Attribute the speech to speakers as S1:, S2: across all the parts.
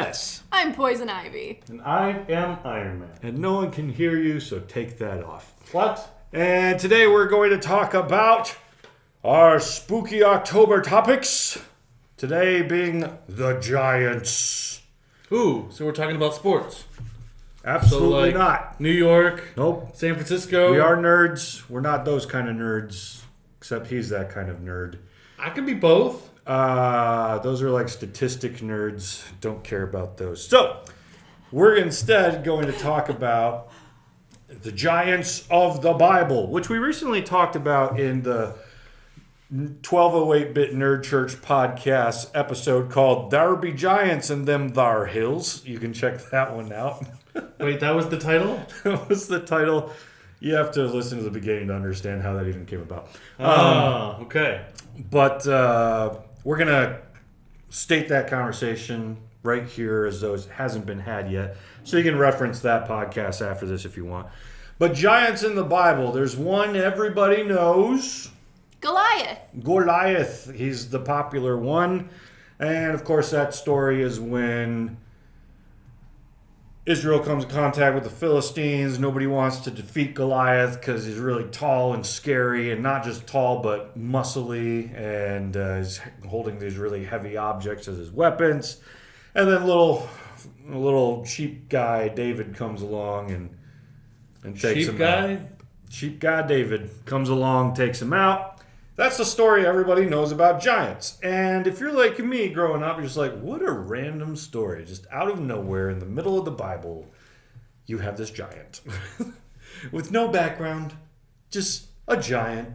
S1: S.
S2: I'm Poison Ivy.
S3: And I am Iron Man.
S1: And no one can hear you, so take that off.
S3: What?
S1: And today we're going to talk about our spooky October topics. Today being the Giants.
S3: Ooh, so we're talking about sports.
S1: Absolutely not.
S3: New York.
S1: Nope.
S3: San Francisco.
S1: We are nerds. We're not those kind of nerds. Except he's that kind of nerd.
S3: I can be both.
S1: Those are like statistic nerds. Don't care about those. So, we're instead going to talk about the Giants of the Bible, which we recently talked about in the 1208-Bit Nerd Church podcast episode called There Be Giants and Them Thar Hills. You can check that one out.
S3: Wait, that was the title?
S1: That was the title. You have to listen to the beginning to understand how that even came about.
S3: Okay.
S1: But we're going to state that conversation right here as though it hasn't been had yet. So you can reference that podcast after this if you want. But giants in the Bible, there's one everybody knows. Goliath. He's the popular one. And of course that story is when Israel comes in contact with the Philistines. Nobody wants to defeat Goliath because he's really tall and scary, and not just tall, but muscly, and he's holding these really heavy objects as his weapons. And then little sheep guy David comes along and takes him out. Sheep guy David comes along, takes him out. That's the story everybody knows about giants. And if you're like me growing up, you're just like, what a random story. Just out of nowhere in the middle of the Bible, you have this giant. With no background, just a giant.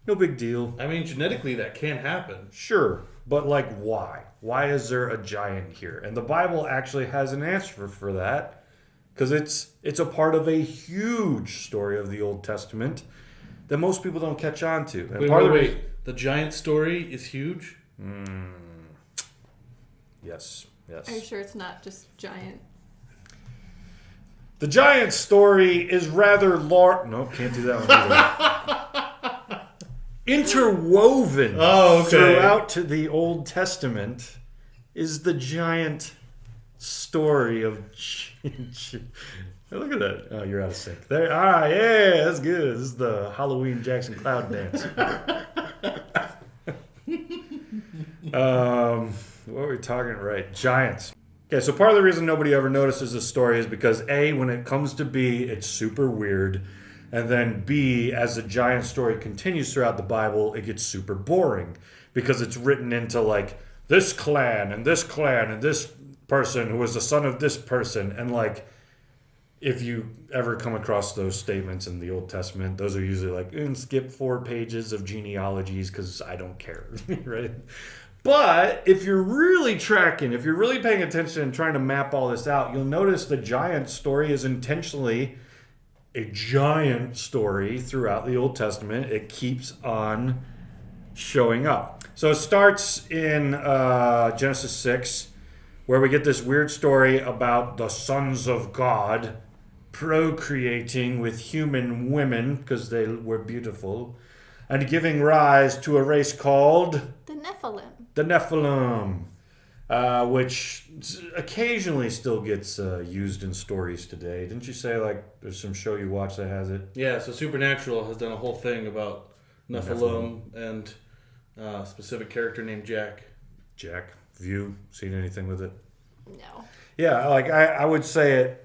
S1: No big deal.
S3: I mean, genetically that can happen.
S1: Sure, but like why? Why is there a giant here? And the Bible actually has an answer for that. Because it's a part of a huge story of the Old Testament that most people don't catch on to. And
S3: wait. The giant story is huge?
S1: Yes.
S2: Are you sure it's not just giant?
S1: The giant story is rather large. No, can't do that one either. Interwoven throughout the Old Testament is the giant story of... Look at that. Oh, you're out of sync. There. All right, yeah, that's good. This is the Halloween JXN Cloud dance. What were we talking? Right, giants. Okay, so part of the reason nobody ever notices this story is because A, when it comes to B, it's super weird. And then B, as the giant story continues throughout the Bible, it gets super boring. Because it's written into like, this clan and this person who was the son of this person. And like, if you ever come across those statements in the Old Testament, those are usually like, skip 4 pages of genealogies because I don't care, right? But if you're really tracking, if you're really paying attention and trying to map all this out, you'll notice the giant story is intentionally a giant story throughout the Old Testament. It keeps on showing up. So it starts in Genesis 6, where we get this weird story about the sons of God procreating with human women because they were beautiful and giving rise to a race called the Nephilim, which occasionally still gets used in stories today. Didn't you say like there's some show you watch that has it?
S3: Yeah, so Supernatural has done a whole thing about Nephilim and a specific character named Jack.
S1: Have you seen anything with it?
S2: No.
S1: Yeah, like I would say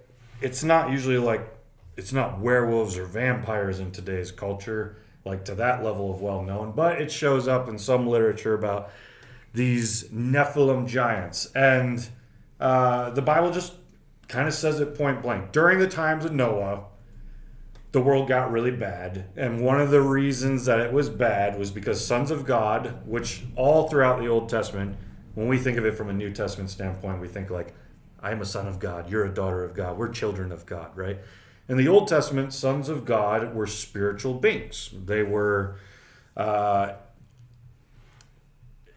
S1: it's not usually like, it's not werewolves or vampires in today's culture, like to that level of well-known, but it shows up in some literature about these Nephilim giants. And the Bible just kind of says it point blank. During the times of Noah, the world got really bad. And one of the reasons that it was bad was because sons of God, which all throughout the Old Testament, when we think of it from a New Testament standpoint, we think like, I am a son of God, you're a daughter of God, we're children of God, right? In the Old Testament, sons of God were spiritual beings. They were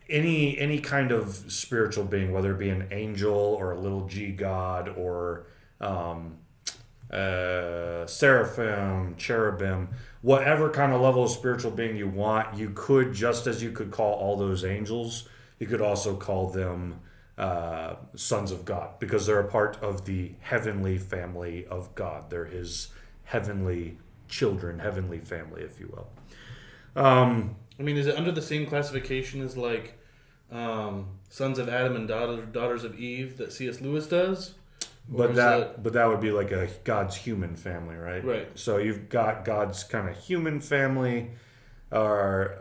S1: any kind of spiritual being, whether it be an angel or a little g god or seraphim, cherubim, whatever kind of level of spiritual being you want, you could, just as you could call all those angels, you could also call them sons of God, because they're a part of the heavenly family of God. They're his heavenly children, heavenly family, if you will.
S3: I mean, is it under the same classification as like sons of Adam and daughters of Eve that C.S. Lewis does?
S1: But that would be like a God's human family, right?
S3: Right.
S1: So you've got God's kind of human family, or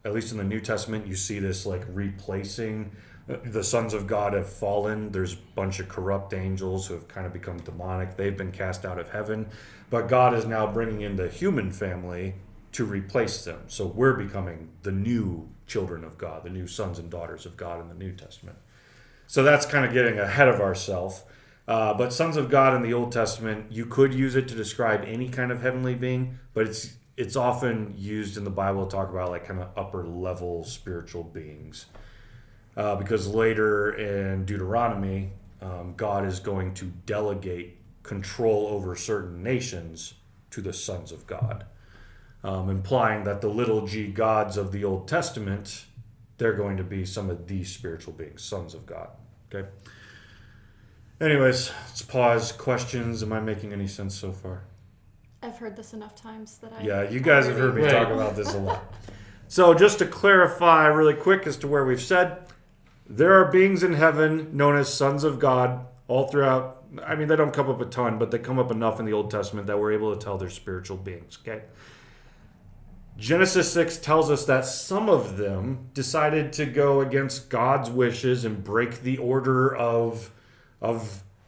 S1: at least in the New Testament, you see this like replacing. The sons of God have fallen. There's a bunch of corrupt angels who have kind of become demonic. They've been cast out of heaven. But God is now bringing in the human family to replace them. So we're becoming the new children of God, the new sons and daughters of God in the New Testament. So that's kind of getting ahead of ourselves. But sons of God in the Old Testament, you could use it to describe any kind of heavenly being, but it's often used in the Bible to talk about like kind of upper level spiritual beings. Because later in Deuteronomy, God is going to delegate control over certain nations to the sons of God, implying that the little g gods of the Old Testament, they're going to be some of these spiritual beings, sons of God. Okay. Anyways, let's pause. Questions? Am I making any sense so far?
S2: I've heard this enough times that I...
S1: Yeah, you guys have heard me
S3: Right.
S1: talk about this a lot. So just to clarify really quick as to where we've said, there are beings in heaven known as sons of God all throughout. I mean, they don't come up a ton, but they come up enough in the Old Testament that we're able to tell they're spiritual beings, okay? Genesis 6 tells us that some of them decided to go against God's wishes and break the order of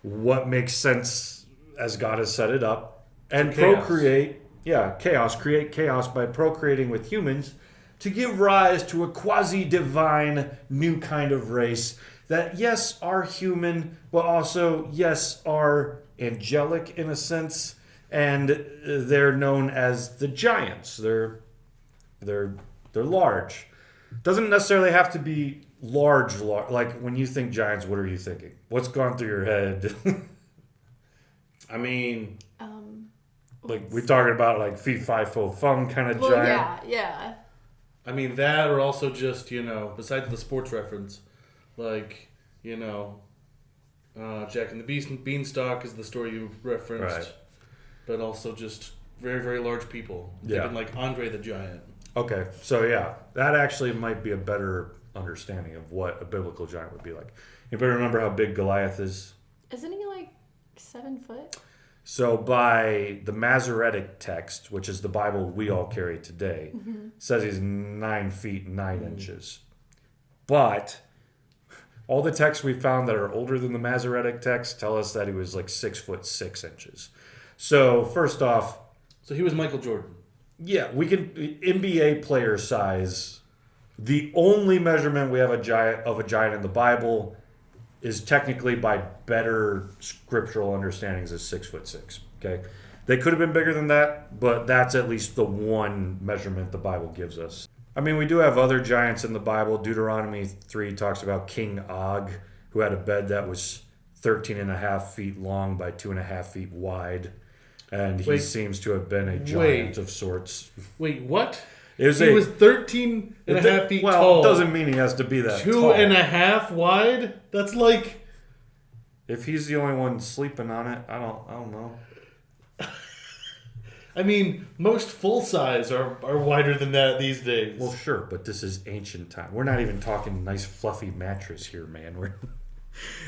S1: what makes sense as God has set it up and create chaos by procreating with humans to give rise to a quasi-divine new kind of race that, yes, are human, but also, yes, are angelic in a sense, and they're known as the giants. They're large. Doesn't necessarily have to be large. Like when you think giants, what are you thinking? What's gone through your head?
S3: I mean,
S1: like we talking about like fee fi fo fum kind of
S2: Well,
S1: giant.
S2: yeah.
S3: I mean that, or also just besides the sports reference, like Jack and the Beanstalk is the story you referenced,
S1: Right.
S3: but also just very very large people.
S1: Yeah.
S3: Thinking like Andre the Giant.
S1: Okay, so yeah, that actually might be a better understanding of what a biblical giant would be like. Anybody remember how big Goliath is?
S2: Isn't he like 7 foot?
S1: So by the Masoretic text, which is the Bible we all carry today, says he's 9 feet 9 inches. But all the texts we found that are older than the Masoretic text tell us that he was like 6 foot 6 inches. So first off,
S3: So he was Michael Jordan.
S1: yeah, we can NBA player size. The only measurement we have of a giant in the Bible is technically by better scriptural understandings is 6 foot 6. Okay, they could have been bigger than that, but that's at least the one measurement the Bible gives us. I mean, we do have other giants in the Bible. Deuteronomy 3 talks about King Og, who had a bed that was 13 and a half feet long by 2.5 feet wide. And he seems to have been a giant of sorts.
S3: Wait, what?
S1: He was
S3: 13 and a half feet tall.
S1: Well, it doesn't mean he has to be that
S3: Two
S1: tall.
S3: and a half wide? That's like...
S1: If he's the only one sleeping on it, I don't know.
S3: I mean, most full size are wider than that these days.
S1: Well, sure, but this is ancient time. We're not even talking nice fluffy mattress here, man.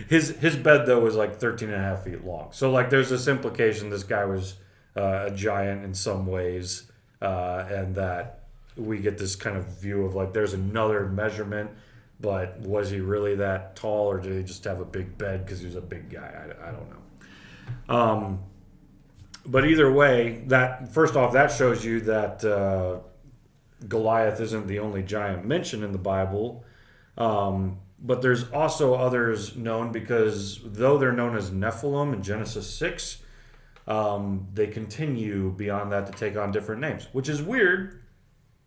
S1: His bed, though, was like 13 and a half feet long. So, like, there's this implication this guy was a giant in some ways, and that we get this kind of view of, like, there's another measurement, but was he really that tall, or did he just have a big bed because he was a big guy? I don't know. But either way, that first off, that shows you that Goliath isn't the only giant mentioned in the Bible. But there's also others known because though they're known as Nephilim in Genesis 6, they continue beyond that to take on different names, which is weird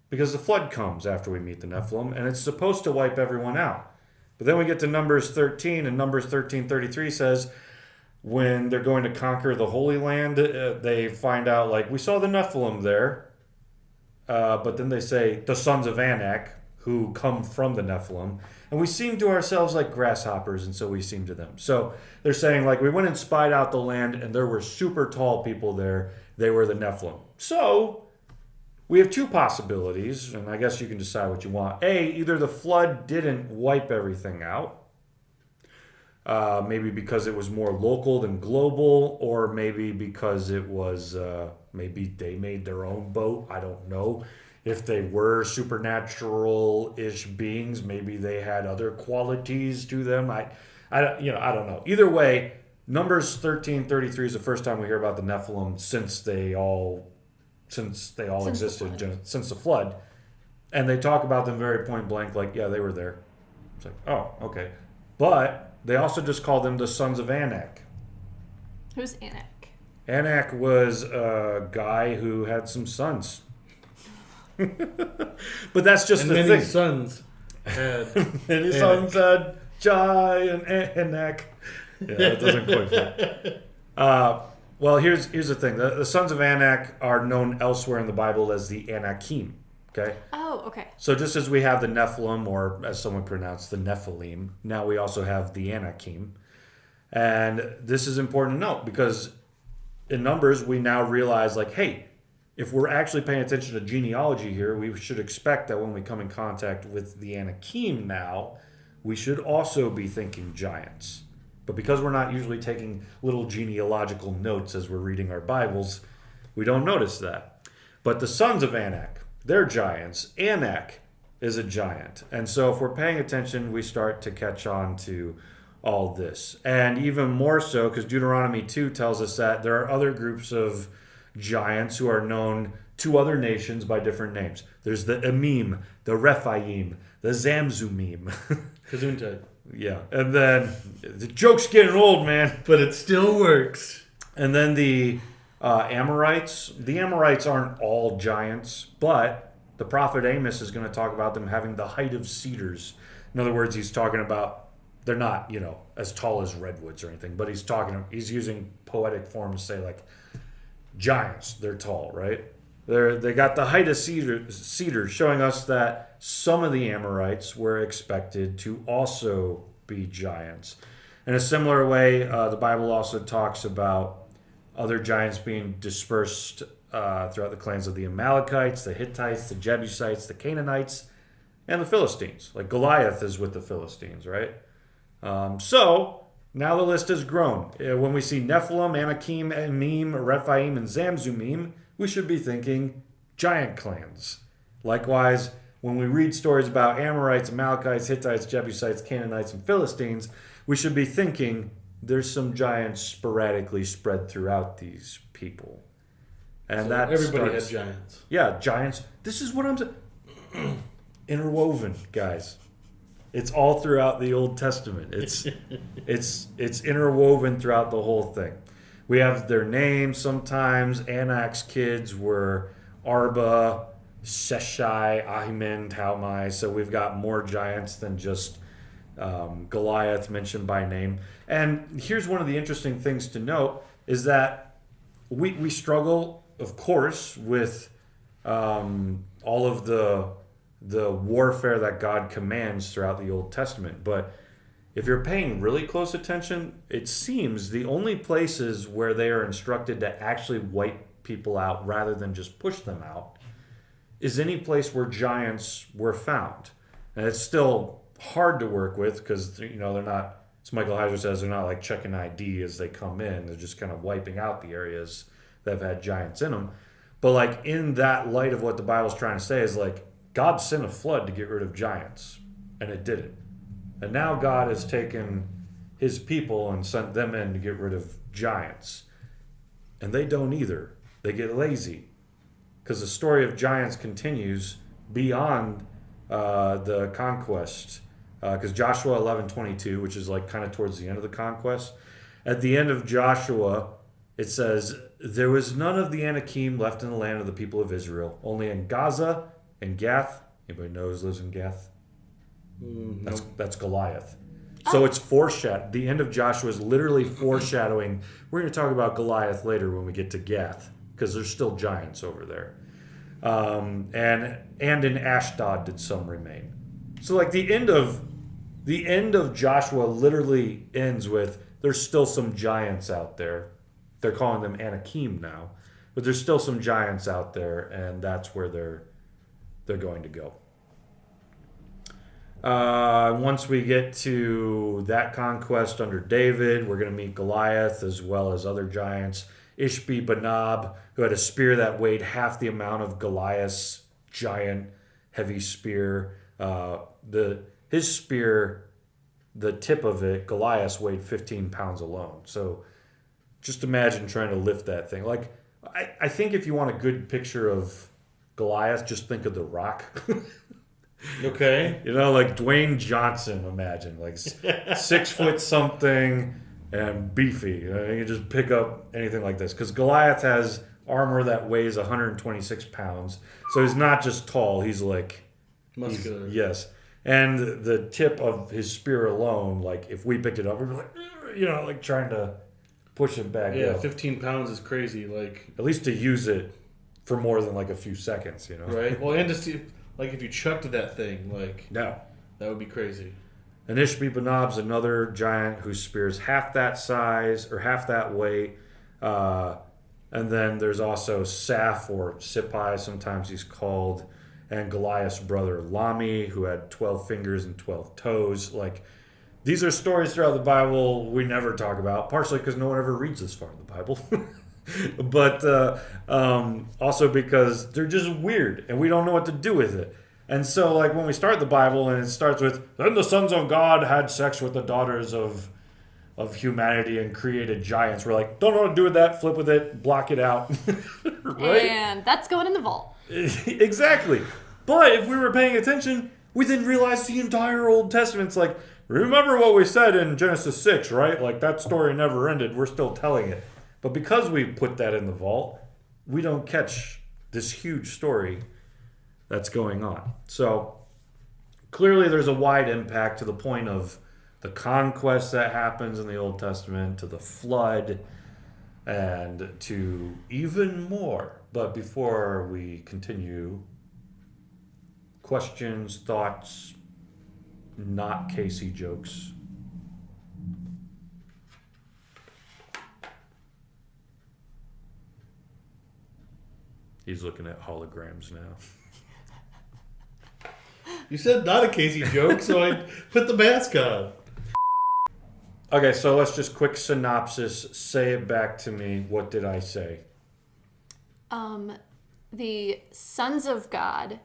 S1: because the flood comes after we meet the Nephilim and it's supposed to wipe everyone out. But then we get to Numbers 13, and Numbers 13:33 says when they're going to conquer the Holy Land, they find out, like, we saw the Nephilim there, but then they say the sons of Anak, who come from the Nephilim. And we seem to ourselves like grasshoppers, and so we seem to them. So they're saying, like, we went and spied out the land, and there were super tall people there. They were the Nephilim. So we have two possibilities, and I guess you can decide what you want. A, either the flood didn't wipe everything out, maybe because it was more local than global, or maybe because it was, maybe they made their own boat. I don't know. If they were supernatural-ish beings, maybe they had other qualities to them. I don't know. Either way, Numbers 13:33 is the first time we hear about the Nephilim since they all existed, since the flood. And they talk about them very point blank, like, yeah, they were there. It's like, oh, okay. But they also just call them the sons of Anak.
S2: Who's Anak?
S1: Anak was a guy who had some sons. But that's just
S3: and
S1: the
S3: many
S1: thing.
S3: sons had
S1: Many sons had giant Anak. Yeah, that doesn't quite fit. Well, here's the thing. The sons of Anak are known elsewhere in the Bible as the Anakim. Okay?
S2: Oh, okay.
S1: So just as we have the Nephilim, or as someone pronounced, the Nephilim, now we also have the Anakim. And this is important to note because in Numbers, we now realize, like, hey, if we're actually paying attention to genealogy here, we should expect that when we come in contact with the Anakim now, we should also be thinking giants. But because we're not usually taking little genealogical notes as we're reading our Bibles, we don't notice that. But the sons of Anak, they're giants. Anak is a giant. And so if we're paying attention, we start to catch on to all this. And even more so, because Deuteronomy 2 tells us that there are other groups of giants who are known to other nations by different names. There's the Emim, the Rephaim, the Zamzumim.
S3: Gesundheit.
S1: Yeah, and then the joke's getting old, man.
S3: But it still works.
S1: And then the Amorites. The Amorites aren't all giants, but the prophet Amos is going to talk about them having the height of cedars. In other words, he's talking about they're not, as tall as redwoods or anything, but he's using poetic form to say, like, giants, they're tall, right? They got the height of cedar, showing us that some of the Amorites were expected to also be giants. In a similar way, the Bible also talks about other giants being dispersed throughout the clans of the Amalekites, the Hittites, the Jebusites, the Canaanites, and the Philistines. Like Goliath is with the Philistines, right? So now the list has grown. When we see Nephilim, Anakim, Emim, Rephaim, and Zamzumim, we should be thinking giant clans. Likewise, when we read stories about Amorites, Amalekites, Hittites, Jebusites, Canaanites, and Philistines, we should be thinking there's some giants sporadically spread throughout these people. And
S3: So
S1: that
S3: everybody
S1: starts,
S3: had giants.
S1: Yeah, giants. This is what I'm saying. Interwoven, guys. It's all throughout the Old Testament. It's interwoven throughout the whole thing. We have their names sometimes. Anak's kids were Arba, Sheshai, Ahiman, Talmai. So we've got more giants than just Goliath mentioned by name. And here's one of the interesting things to note is that we struggle, of course, with all of the warfare that God commands throughout the Old Testament. But if you're paying really close attention, it seems the only places where they are instructed to actually wipe people out rather than just push them out is any place where giants were found. And it's still hard to work with because, they're not, as Michael Heiser says, they're not like checking ID as they come in. They're just kind of wiping out the areas that have had giants in them. But like in that light of what the Bible's trying to say is like, God sent a flood to get rid of giants, and it didn't. And now God has taken his people and sent them in to get rid of giants. And they don't either. They get lazy. Because the story of giants continues beyond the conquest. Because Joshua 11:22, which is like kind of towards the end of the conquest, at the end of Joshua, it says, there was none of the Anakim left in the land of the people of Israel, only in Gaza and Gath. Anybody knows lives in Gath? That's Goliath. So it's foreshadowed. The end of Joshua is literally foreshadowing. We're going to talk about Goliath later when we get to Gath, because there's still giants over there. and in Ashdod did some remain. So like the end of Joshua literally ends with there's still some giants out there. They're calling them Anakim now, but there's still some giants out there, and that's where they're going to go. Once we get to that conquest under David, we're going to meet Goliath as well as other giants. Ishbi-benob, who had a spear that weighed half the amount of Goliath's giant heavy spear. His spear, the tip of it, Goliath weighed 15 pounds alone. So just imagine trying to lift that thing. Like, I think if you want a good picture of Goliath, just think of The Rock.
S3: Okay.
S1: You know, like Dwayne Johnson, imagine. Like 6 foot something and beefy. You can just pick up anything like this. Because Goliath has armor that weighs 126 pounds. So he's not just tall, he's like...
S3: Muscular.
S1: Yes. And the tip of his spear alone, like if we picked it up, we'd be like, you know, like trying to push it back.
S3: Yeah,
S1: up.
S3: 15 pounds is crazy. Like,
S1: at least to use it for more than like a few seconds, you know?
S3: right? Well, and to see, like, if you chucked that thing, like,
S1: No.
S3: that would be crazy.
S1: And Ishbi-benob's another giant whose spear is half that size or half that weight. And then there's also Saph, or Sippai, sometimes he's called, and Goliath's brother Lami, who had 12 fingers and 12 toes. Like, these are stories throughout the Bible we never talk about, partially because no one ever reads this far in the Bible. But also because they're just weird and we don't know what to do with it. And so, like, when we start the Bible and it starts with, then the sons of God had sex with the daughters of humanity and created giants, we're like, don't know what to do with that, flip with it, block it out. Right?
S2: And that's going in the vault.
S1: Exactly. But if we were paying attention, we then realized the entire Old Testament's like, remember what we said in Genesis 6, right? Like, that story never ended. We're still telling it. But because we put that in the vault, we don't catch this huge story that's going on. So clearly there's a wide impact to the point of the conquest that happens in the Old Testament, to the flood, and to even more. But before we continue, questions, thoughts, not Casey jokes. He's looking at holograms now.
S3: You said not a Casey joke, so I put the mask on.
S1: Okay, so let's just quick synopsis. Say it back to me. What did I say?
S2: The sons of God,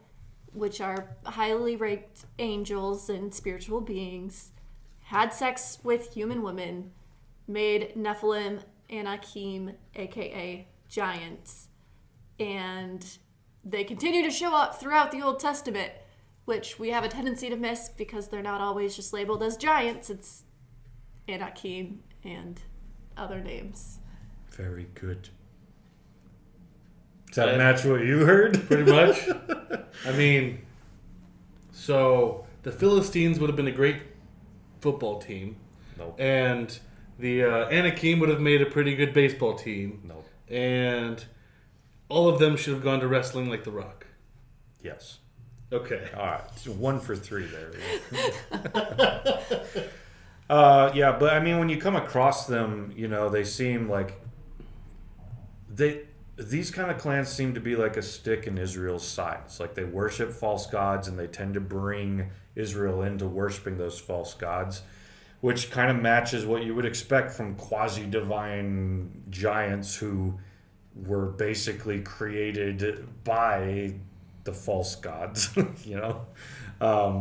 S2: which are highly ranked angels and spiritual beings, had sex with human women, made Nephilim, Anakim, aka giants, and they continue to show up throughout the Old Testament, which we have a tendency to miss because they're not always just labeled as giants. It's Anakim and other names.
S1: Very good. Does that match what you heard?
S3: Pretty much. I mean, so the Philistines would have been a great football team.
S1: Nope.
S3: And the Anakim would have made a pretty good baseball team.
S1: Nope.
S3: And all of them should have gone to wrestling like The Rock.
S1: Yes.
S3: Okay.
S1: All right. 1 for 3 there. Yeah, but I mean, when you come across them, you know, they seem like these kind of clans seem to be like a stick in Israel's side. It's like they worship false gods and they tend to bring Israel into worshiping those false gods, which kind of matches what you would expect from quasi-divine giants who were basically created by the false gods, you know?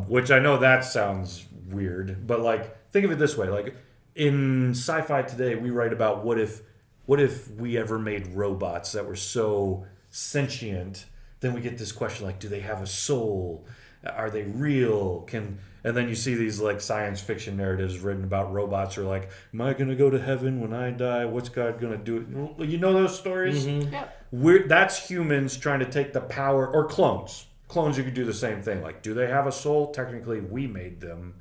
S1: Which I know that sounds weird, but like, think of it this way. Like, in sci-fi today, we write about what if we ever made robots that were so sentient, then we get this question like, do they have a soul? Are they real? And then you see these like science fiction narratives written about robots are like, am I going to go to heaven when I die? What's God going to do? You know those stories?
S3: Mm-hmm.
S2: Yep.
S1: That's humans trying to take the power, or clones. Clones, you could do the same thing. Like, do they have a soul? Technically, we made them.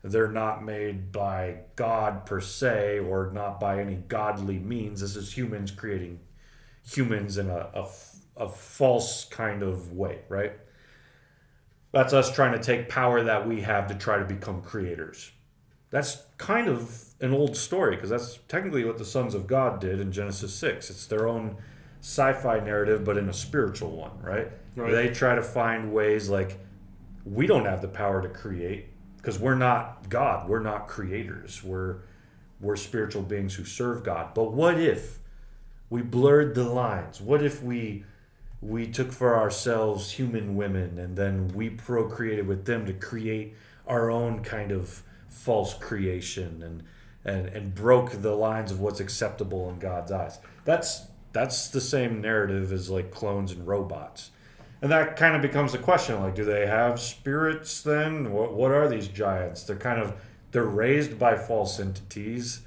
S1: They're not made by God per se, or not by any godly means. This is humans creating humans in a a false kind of way, right? That's us trying to take power that we have to try to become creators. That's kind of an old story, because that's technically what the sons of God did in Genesis 6. It's their own sci-fi narrative, but in a spiritual one, right?
S3: Right.
S1: They try to find ways like, we don't have the power to create because we're not God. We're not creators. We're spiritual beings who serve God. But what if we blurred the lines? What if we took for ourselves human women and then we procreated with them to create our own kind of false creation and broke the lines of what's acceptable in God's eyes? That's the same narrative as like clones and robots. And that kind of becomes the question, like, do they have spirits then? What are these giants? They're raised by false entities.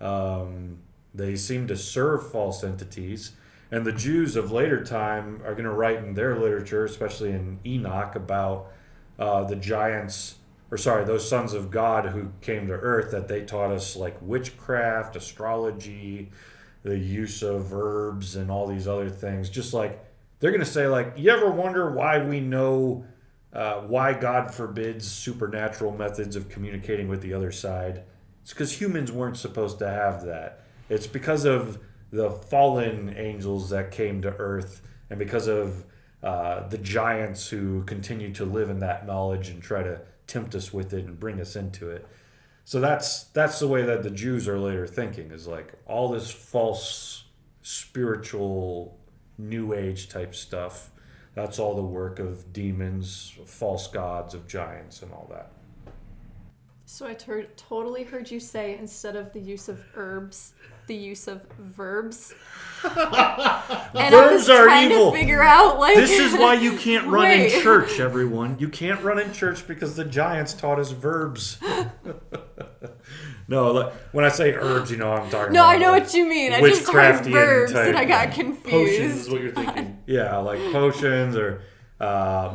S1: They seem to serve false entities. And the Jews of later time are going to write in their literature, especially in Enoch, about the giants, those sons of God who came to earth, that they taught us like witchcraft, astrology, the use of herbs, and all these other things. Just like, they're going to say, like, you ever wonder why we know why God forbids supernatural methods of communicating with the other side? It's because humans weren't supposed to have that. It's because of the fallen angels that came to earth, and because of the giants who continue to live in that knowledge and try to tempt us with it and bring us into it. So that's the way that the Jews are later thinking, is like all this false spiritual New Age type stuff. That's all the work of demons, false gods, of giants, and all that.
S2: So I totally heard you say, instead of the use of herbs, the use of verbs. And I was trying to figure out, like,
S1: this is why you can't run in
S2: Wait.
S1: church, everyone. You can't run in church because the giants taught us verbs. No, like, when I say herbs, I'm talking
S2: No,
S1: about,
S2: I know
S1: like,
S2: what you mean. I just heard
S1: witchcraftian
S2: verbs
S1: type.
S2: and I got
S3: Potions
S2: confused.
S3: is what you're thinking.
S1: Yeah, like potions or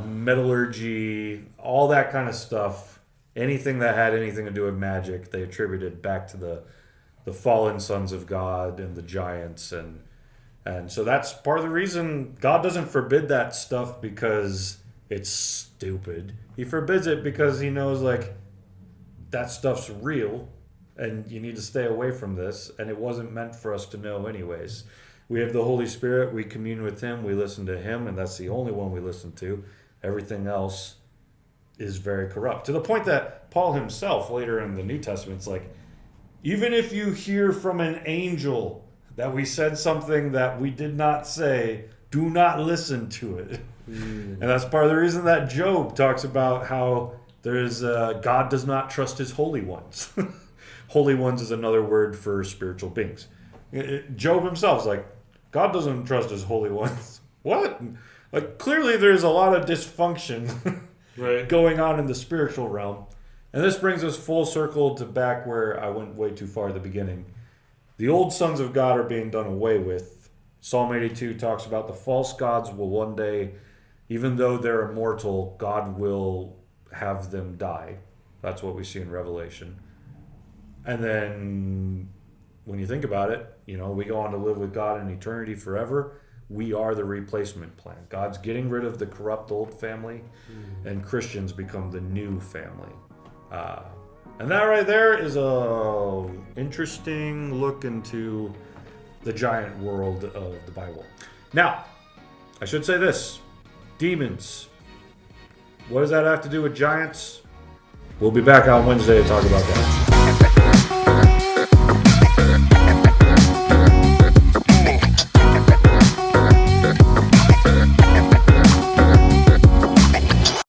S1: metallurgy, all that kind of stuff. Anything that had anything to do with magic, they attributed back to the fallen sons of God and the giants. And so that's part of the reason God doesn't forbid that stuff because it's stupid. He forbids it because he knows, like, that stuff's real and you need to stay away from this, and it wasn't meant for us to know anyways. We have the Holy Spirit, we commune with him, we listen to him, and that's the only one we listen to. Everything else is very corrupt. To the point that Paul himself, later in the New Testament, is like, even if you hear from an angel that we said something that we did not say, do not listen to it. And that's part of the reason that Job talks about how God does not trust his holy ones. Holy ones is another word for spiritual beings. Job himself is like, God doesn't trust his holy ones. What? Like, clearly there's a lot of dysfunction
S3: Right.
S1: going on in the spiritual realm. And this brings us full circle to back where I went way too far at the beginning. The old sons of God are being done away with. Psalm 82 talks about the false gods will one day, even though they're immortal, God will have them die. That's what we see in Revelation. And then when you think about it, we go on to live with God in eternity forever. We are the replacement plan. God's getting rid of the corrupt old family, and Christians become the new family. And that right there is a interesting look into the giant world of the Bible. Now, I should say this. Demons. What does that have to do with giants? We'll be back on Wednesday to talk about that.